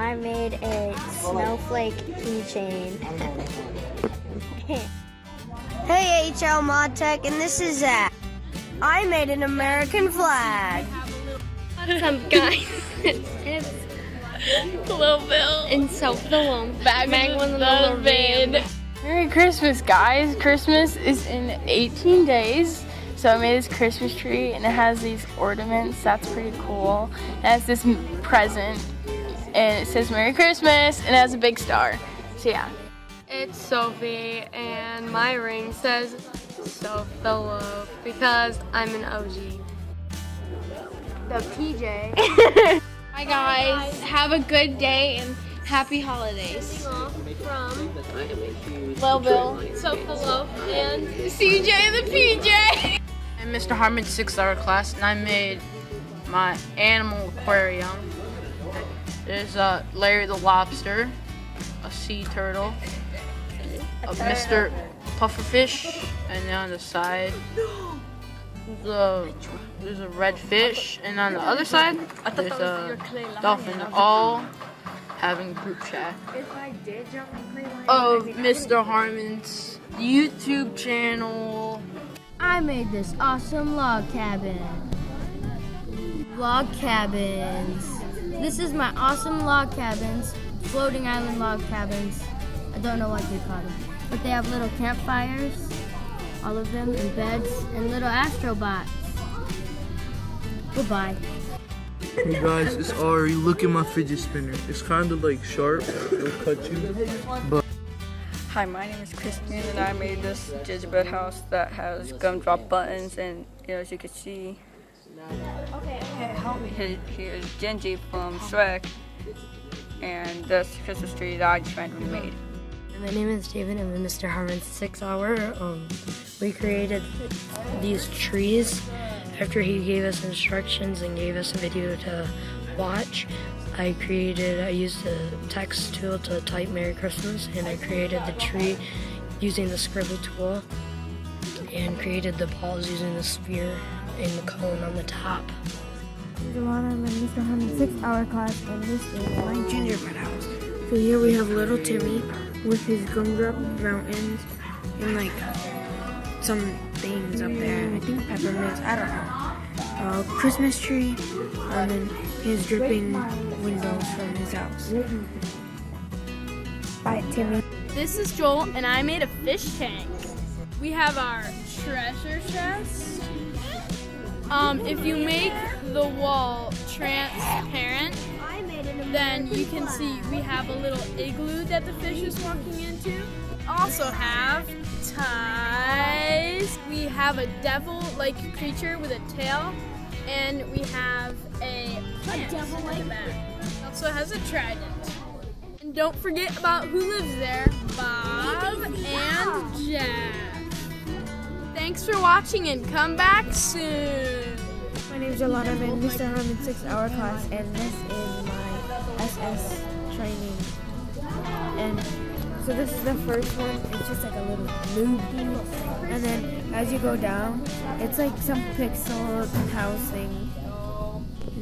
I made a snowflake keychain. Hey HLModTech, and this is Zach. I made an American flag. What's up, guys? It's Little Bill. and so the Back with the vid. Merry Christmas, guys. Christmas is in 18 days. So I made this Christmas tree and it has these ornaments. That's pretty cool. It has this present and it says Merry Christmas and it has a big star. So yeah. It's Sophie and my ring says Sophillo because I'm an OG. The PJ. Hi guys, have a good day and happy holidays. From Lil Bill. Sophillo and CJ the PJ. I'm Mr. Harmon's 6th-hour class, and I made my animal aquarium. There's Larry the lobster, a sea turtle, a Mr. Pufferfish, and then on the side there's a red fish, and on the other side there's a dolphin, all having group chat of Mr. Harmon's YouTube channel. I made this awesome log cabin. Log cabins. This is my awesome log cabins, floating island log cabins. I don't know what they call them, but they have little campfires, all of them, and beds, and little astrobots. Goodbye. Hey guys, it's Ari. Look at my fidget spinner. It's kind of like sharp. It'll cut you. But Hi, my name is Christian and I made this gingerbread house that has gumdrop buttons and as you can see, here's Gingy from Shrek and this Christmas tree that I just randomly made. My name is David. I'm in Mr. Harmon's 6th-hour. We created these trees after he gave us instructions and gave us a video to watch. I used the text tool to type Merry Christmas, and I created the tree using the scribble tool and created the balls using the sphere and the cone on the top. Lolana, I'm in Mr. Harmon's 6th-hour class, and this is my gingerbread house. So here we have little Timmy with his gumdrop mountains and like some things up there. I think peppermints, I don't know. Christmas tree, and then his dripping windows from his house. Bye, Timmy. This is Joel and I made a fish tank. We have our treasure chest. If you make the wall transparent, then you can see we have a little igloo that the fish is walking into. Also have ties. We have a devil-like creature with a tail, and we have a plant in the back. It also has a trident. And don't forget about who lives there, Bob and Jeff. Thanks for watching and come back soon. My name is Lolana. I'm in Mr. Harmon's 6th-hour class, and this is my SS training. And so this is the first one. It's just like a little loop, and then as you go down, it's like some pixel house thing.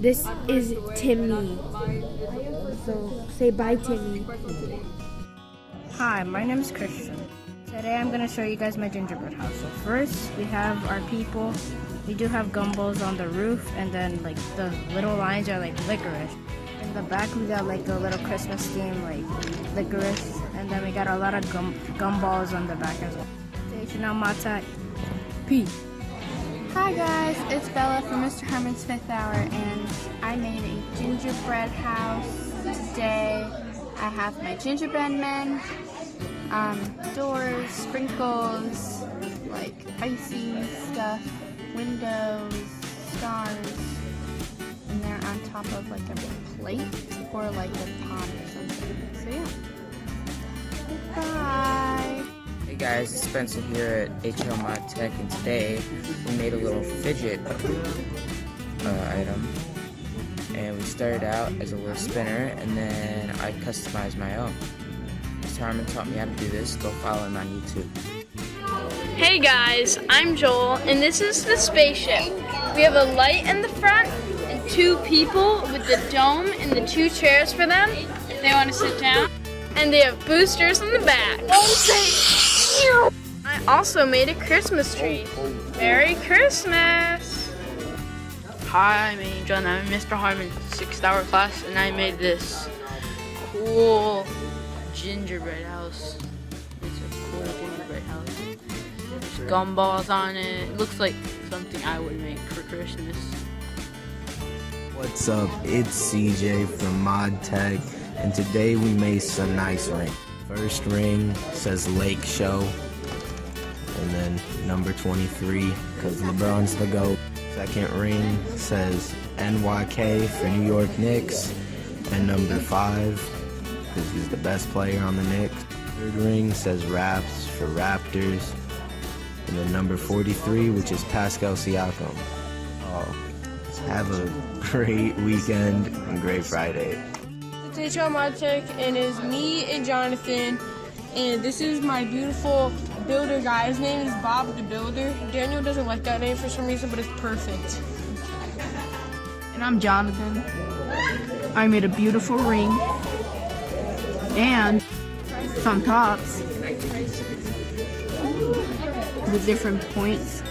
This is Timmy. So say bye, Timmy. Hi, my name is Christian. Today I'm going to show you guys my gingerbread house. So first we have our people. We do have gumballs on the roof, and then like the little lines are like licorice. In the back we got like a little Christmas theme like licorice, and then we got a lot of gumballs on the back as well. HLModTech. Peace. Hi guys, it's Bella from Mr. Harmon's 5th hour, and I made a gingerbread house today. I have my gingerbread men, doors, sprinkles, like icy stuff, windows, stars, and they're on top of like a plate or like a pot or something. So yeah. Goodbye. Hey guys, it's Spencer here at HLModTech, and today we made a little fidget item. And we started out as a little spinner, and then I customized my own. Mr. Harmon taught me how to do this. Go follow him on YouTube. Hey guys, I'm Joel, and this is the spaceship. We have a light in the front, and 2 people with the dome and the 2 chairs for them. They want to sit down. And they have boosters in the back. I also made a Christmas tree. Merry Christmas! Hi, I'm Angel and I'm in Mr. Harmon's 6th-hour class and I made this cool gingerbread house. It's a cool gingerbread house. There's gumballs on it. It looks like something I would make for Christmas. What's up? It's CJ from Modtech and today we made some nice rings. First ring says Lake Show and then number 23 because LeBron's the GOAT. Second ring says NYK for New York Knicks and number 5 because he's the best player on the Knicks. Third ring says Raps for Raptors and then number 43 which is Pascal Siakam. Have a great weekend and great Friday. It's HLModTech and it's me and Jonathan and this is my beautiful builder guy. His name is Bob the Builder. Daniel doesn't like that name for some reason, but it's perfect. And I'm Jonathan. I made a beautiful ring and some tops with different points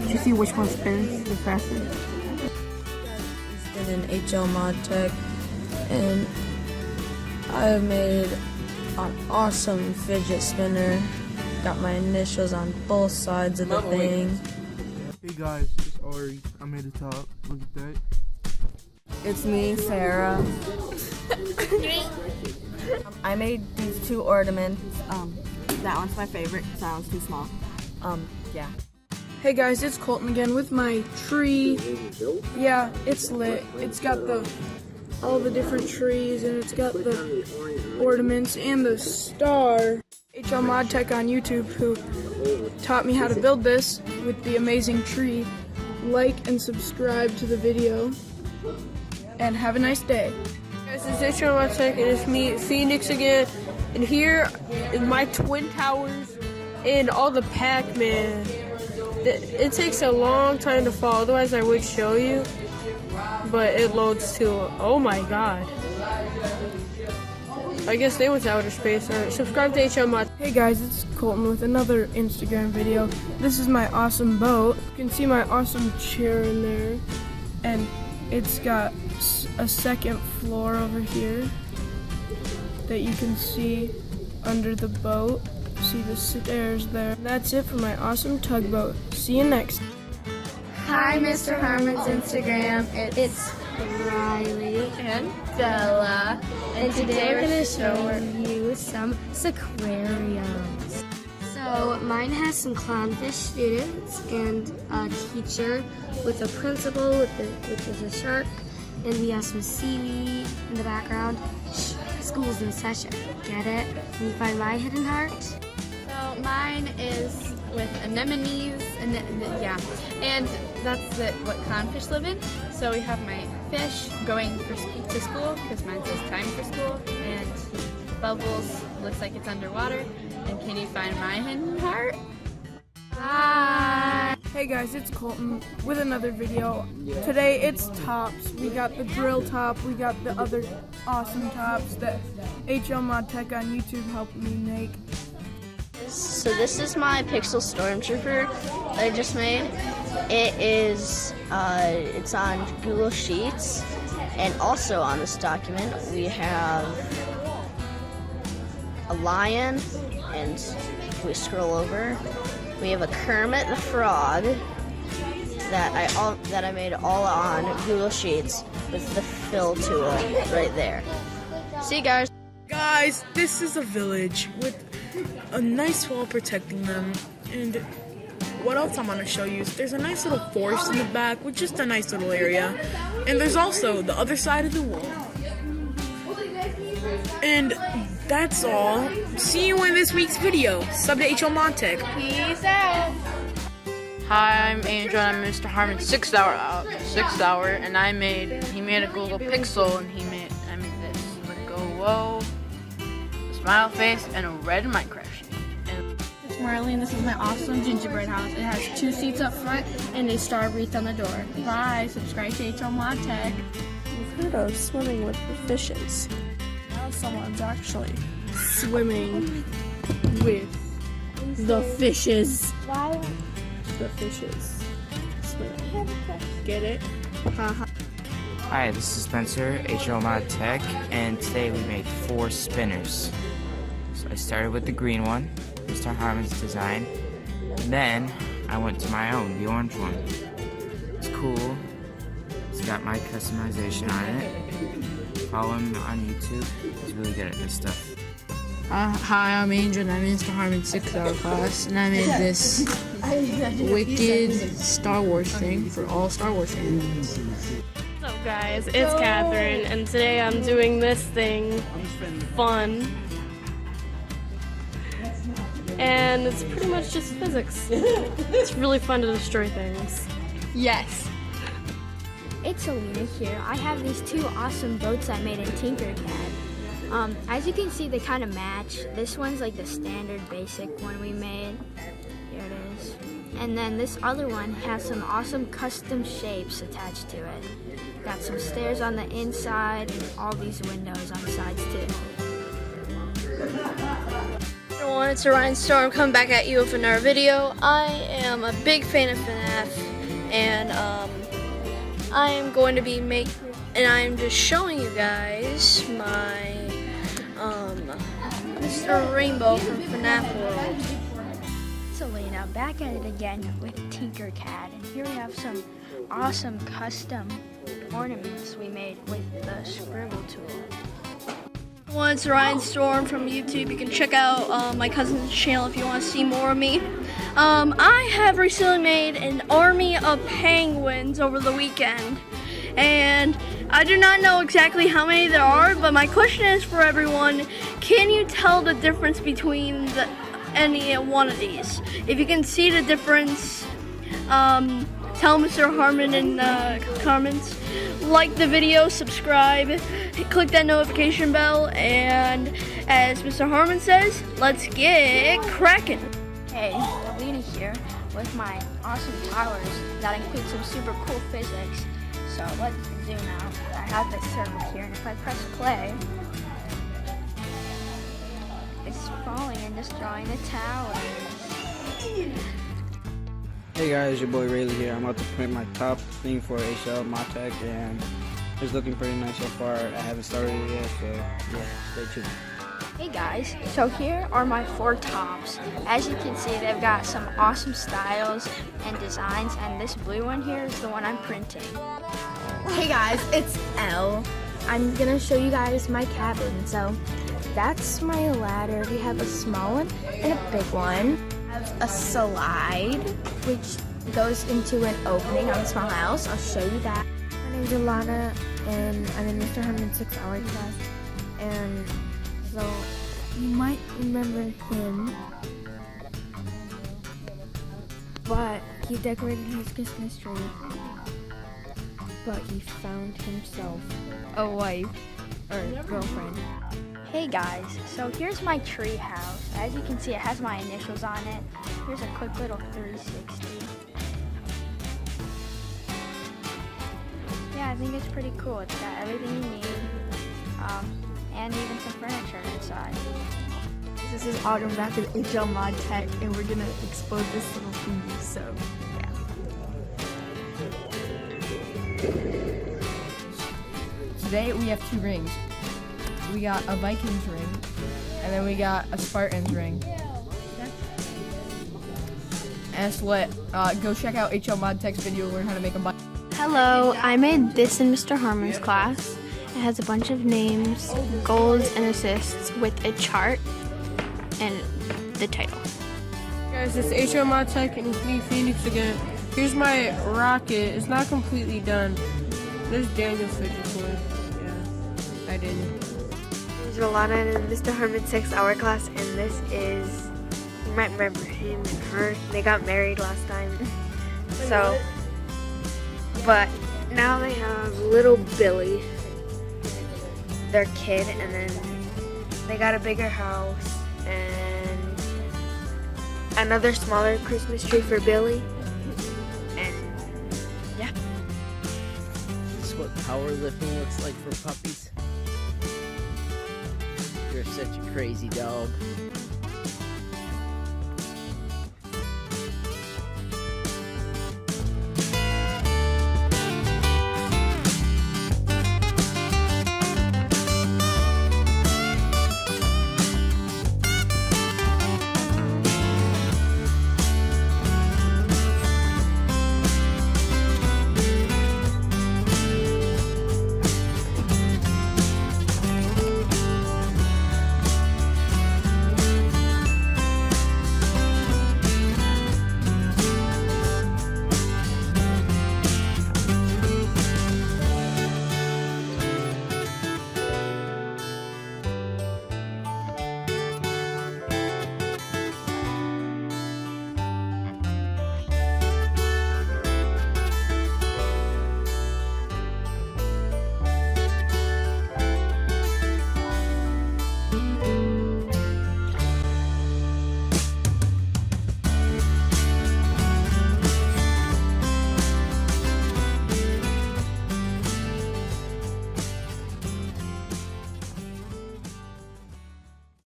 to see which one spins the fastest. In HLModTech, and I made an awesome fidget spinner. Got my initials on both sides of the thing. Hey guys, it's Ari. I made a top. Look at that. It's me, Sarah. I made these 2 ornaments. That one's my favorite. That one's too small. Yeah. Hey guys, it's Colton again with my tree. Yeah, it's lit. It's got all the different trees and it's got the ornaments and the star. HLModTech on YouTube who taught me how to build this with the amazing tree. Like and subscribe to the video and have a nice day. Guys, it's HLModTech and it's me, Phoenix again. And here is my Twin Towers and all the Pac-Man. It takes a long time to fall, otherwise I would show you, but it loads too. Oh my god. I guess they went to outer space. Alright, subscribe to HLMod. Hey guys, it's Colton with another Instagram video. This is my awesome boat. You can see my awesome chair in there, and it's got a second floor over here that you can see under the boat. See the stairs there. That's it for my awesome tugboat. See you next. Hi, Mr. Harmon's Instagram. It's Riley and Bella. And today we're going to show you some aquariums. So mine has some clownfish students and a teacher with a principal, which is a shark. And we have some seaweed in the background. School's in session. Get it? Can you find my hidden heart? So mine is with anemones, and and that's what clownfish live in. So we have my fish going to school because mine says time for school, and Bubbles looks like it's underwater. And can you find my hidden heart? Bye! Hey guys, it's Colton with another video. Today it's tops. We got the drill top, we got the other awesome tops that HLModTech on YouTube helped me make. So this is my Pixel Stormtrooper that I just made. It is, it's on Google Sheets, and also on this document we have a lion, and if we scroll over, we have a Kermit the Frog that I made all on Google Sheets with the fill tool right there. See you guys. Guys, this is a village with a nice wall protecting them, and what else I'm gonna show you is there's a nice little forest in the back with just a nice little area, and there's also the other side of the wall. And that's all. See you in this week's video. Sub to HLModTech. Peace out. Hi, I'm Angel and I'm Mr. Harmon's 6th hour, and he made a Google Pixel, and I made this with a go whoa, a smile face, and a red Minecraft sheet. It's Marlee, and this is my awesome gingerbread house. It has 2 seats up front and a star wreath on the door. Bye. Subscribe to HLModTech. You've heard of swimming with the fishes. someone's actually swimming with the fishes. The fishes swimming. Get it? Haha. Hi, this is Spencer, HLModTech, and today we made 4 spinners. So I started with the green one, Mr. Harmon's design, and then I went to my own, the orange one. It's cool. It's got my customization on it. Follow him on YouTube. He's really good at this stuff. Hi, I'm Angel, and I'm in Mr. Harmon's 6-hour class, and I made this wicked Star Wars thing for all Star Wars fans. What's up, guys? It's Catherine, and today I'm doing this thing, fun. And it's pretty much just physics. It's really fun to destroy things. Yes. It's Alinna here. I have these 2 awesome boats I made in Tinkercad. As you can see, they kind of match. This one's like the standard basic one we made. Here it is. And then this other one has some awesome custom shapes attached to it. Got some stairs on the inside and all these windows on the sides too. Everyone, it's Ryan Storm coming back at you with another video. I am a big fan of FNAF, and I am going to be I'm just showing you guys my Mr. Rainbow from FNAF World. It's Alinna back at it again with Tinkercad, and here we have some awesome custom ornaments we made with the scribble tool. Everyone, it's Ryan Storm from YouTube. You can check out my cousin's channel if you want to see more of me. I have recently made an army of penguins over the weekend, and I do not know exactly how many there are, but my question is for everyone, can you tell the difference between any one of these? If you can see the difference, tell Mr. Harmon in the comments. Like the video, subscribe, click that notification bell, and as Mr. Harmon says, let's get cracking. Hey, Alinna here with my awesome towers that include some super cool physics. So let's zoom out. I have this circle here, and if I press play, it's falling and destroying the towers. Hey guys, your boy Reyli here. I'm about to print my top thing for HLModTech, and it's looking pretty nice so far. I haven't started it yet, so yeah, stay tuned. Hey guys, so here are my 4 tops. As you can see, they've got some awesome styles and designs, and this blue one here is the one I'm printing. Hey guys, it's Elle. I'm gonna show you guys my cabin. So that's my ladder. We have a small one and a big one. We have a slide which goes into an opening on a small house. I'll show you that. My name's Lolana, and I'm in Mr. Herman's 6-hour class. And so you might remember him, but he decorated his Christmas tree. But he found himself a wife or girlfriend. Hey guys, so here's my tree house. As you can see, it has my initials on it. Here's a quick little 360. Yeah, I think it's pretty cool. It's got everything you need, and even some furniture inside. This is Autumn back with HLModTech, and we're gonna explode this little thingy, so yeah. Today we have 2 rings. We got a Vikings ring, and then we got a Spartans ring. And it's lit. Go check out HLModTech's video, learn how to make a bike. Hello, I made this in Mr. Harmon's class. It has a bunch of names, goals, and assists with a chart and the title. Guys, it's HLModTech and it's me, Phoenix, again. Here's my rocket. It's not completely done. There's Daniel's fidget toy. Yeah, I did it. This is Lolana in Mr. Herman's 6-hour class, and this is, you might remember him and her. They got married last time. So, but now they have little Billy, their kid, and then they got a bigger house and another smaller Christmas tree for Billy. And yeah. This is what powerlifting looks like for puppies. You're such a crazy dog.